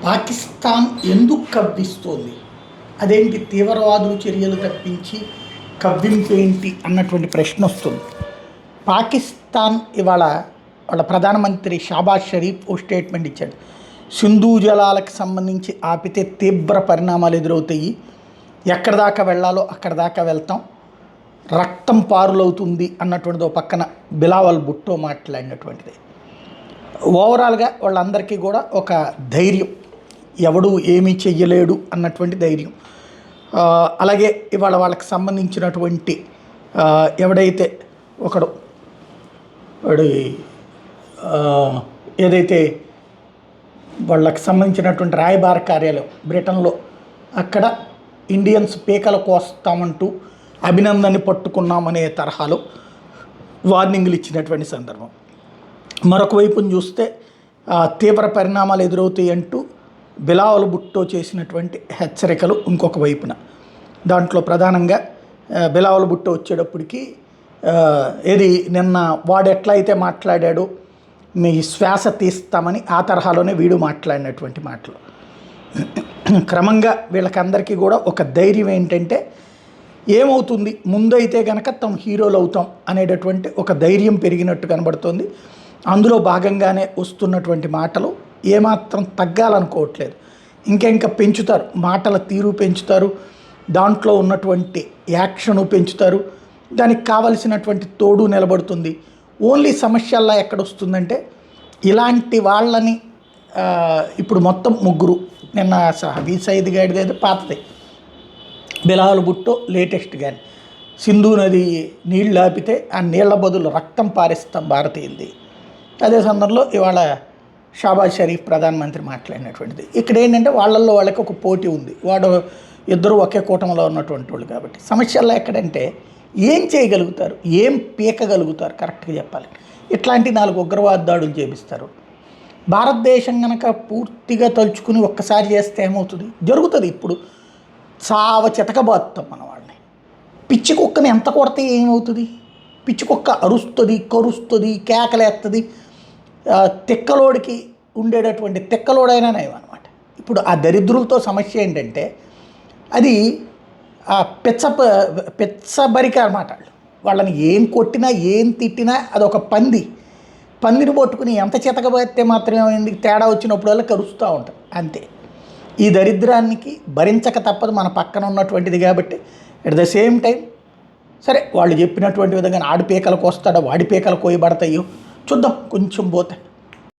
పాకిస్తాన్ ఎందుకు కవ్విస్తోంది, అదేంటి తీవ్రవాదులు చర్యలు తప్పించి కవ్వింపు ఏంటి అన్నటువంటి ప్రశ్న వస్తుంది. పాకిస్తాన్ ఇవాళ వాళ్ళ ప్రధానమంత్రి షాబాజ్ షరీఫ్ ఓ స్టేట్మెంట్ ఇచ్చాడు. సింధు జలాలకు సంబంధించి ఆపితే తీవ్ర పరిణామాలు ఎదురవుతాయి, ఎక్కడి దాకా వెళ్ళాలో అక్కడ దాకా వెళ్తాం, రక్తం పారులవుతుంది అన్నటువంటిది ఒక పక్కన బిలావల్ భుట్టో మాట్లాడినటువంటిది. ఓవరాల్గా వాళ్ళందరికీ కూడా ఒక ధైర్యం, ఎవడు ఏమీ చెయ్యలేడు అన్నటువంటి ధైర్యం. అలాగే ఇవాళ వాళ్ళకి సంబంధించినటువంటి ఎవడైతే ఒకడు వాడు ఏదైతే వాళ్ళకి సంబంధించినటువంటి రాయబార కార్యాలయం బ్రిటన్లో, అక్కడ ఇండియన్స్ పీకల కోస్తామంటూ అభినందన్ని పట్టుకున్నామనే తరహాలో వార్నింగ్లు ఇచ్చినటువంటి సందర్భం. మరొక వైపును చూస్తే తీవ్ర పరిణామాలు ఎదురవుతాయి అంటూ బిలావల్ భుట్టో చేసినటువంటి హెచ్చరికలు ఇంకొక వైపున. దాంట్లో ప్రధానంగా బిలావల్ భుట్టో వచ్చేటప్పటికి ఏది నిన్న వాడు ఎట్లా అయితే మాట్లాడాడో మీ శ్వాస తీస్తామని ఆ తరహాలోనే వీడు మాట్లాడినటువంటి మాటలు. క్రమంగా వీళ్ళకందరికీ కూడా ఒక ధైర్యం ఏంటంటే, ఏమవుతుంది ముందైతే కనుక తమ హీరోలు అవుతాం అనేటటువంటి ఒక ధైర్యం పెరిగినట్టు కనబడుతుంది. అందులో భాగంగానే వస్తున్నటువంటి మాటలు ఏమాత్రం తగ్గాలనుకోవట్లేదు, ఇంకా పెంచుతారు, మాటల తీరు పెంచుతారు, దాంట్లో ఉన్నటువంటి యాక్షను పెంచుతారు, దానికి కావలసినటువంటి తోడు నిలబడుతుంది. ఓన్లీ సమస్యల్లా ఎక్కడొస్తుందంటే, ఇలాంటి వాళ్ళని ఇప్పుడు మొత్తం ముగ్గురు, నిన్న హఫీజ్ సయీద్ గాడిది పాతది, బిలావల్ భుట్టో లేటెస్ట్, కానీ సింధు నది నీళ్ళు ఆపితే ఆ నీళ్ల బదులు రక్తం పారిస్తాం భారతీయుంది. అదే సందర్భంలో ఇవాళ షాబాజ్ షరీఫ్ ప్రధానమంత్రి మాట్లాడినటువంటిది. ఇక్కడ ఏంటంటే వాళ్ళల్లో వాళ్ళకి ఒక పోటీ ఉంది, వాడు ఇద్దరు ఒకే కూటమిలో ఉన్నటువంటి వాళ్ళు కాబట్టి. సమస్యల్లో ఎక్కడంటే ఏం చేయగలుగుతారు, ఏం పీకగలుగుతారు కరెక్ట్గా చెప్పాలి. ఇట్లాంటి 4 ఉగ్రవాద దాడులు చేపిస్తారు. భారతదేశం కనుక పూర్తిగా తలుచుకుని ఒక్కసారి చేస్తే ఏమవుతుంది, జరుగుతుంది. ఇప్పుడు చావ చితకబాతుతాం మన వాళ్ళని. పిచ్చి కుక్కని ఎంత కొడితే ఏమవుతుంది, పిచ్చి కుక్క అరుస్తుంది, కరుస్తుంది, కేకలేస్తుంది. తిక్కలోడికి ఉండేటటువంటి తిక్కలోడైనా నయం అనమాట. ఇప్పుడు ఆ దరిద్రులతో సమస్య ఏంటంటే, అది పెచ్చబరిక అనమాట. వాళ్ళని ఏం కొట్టినా ఏం తిట్టినా అదొక పందిని పట్టుకుని ఎంత చితకబడితే మాత్రమే ఎందుకు తేడా వచ్చినప్పుడల్లా కరుస్తూ ఉంటారు అంతే. ఈ దరిద్రానికి భరించక తప్పదు మన పక్కన ఉన్నటువంటిది కాబట్టి. ఎట్ ద సేమ్ టైం సరే, వాళ్ళు చెప్పినటువంటి విధంగా ఆడి పీకలకు వస్తాడో వాడి పీకలు కోయబడతాయో చూద్దాం కొంచెం పోతే.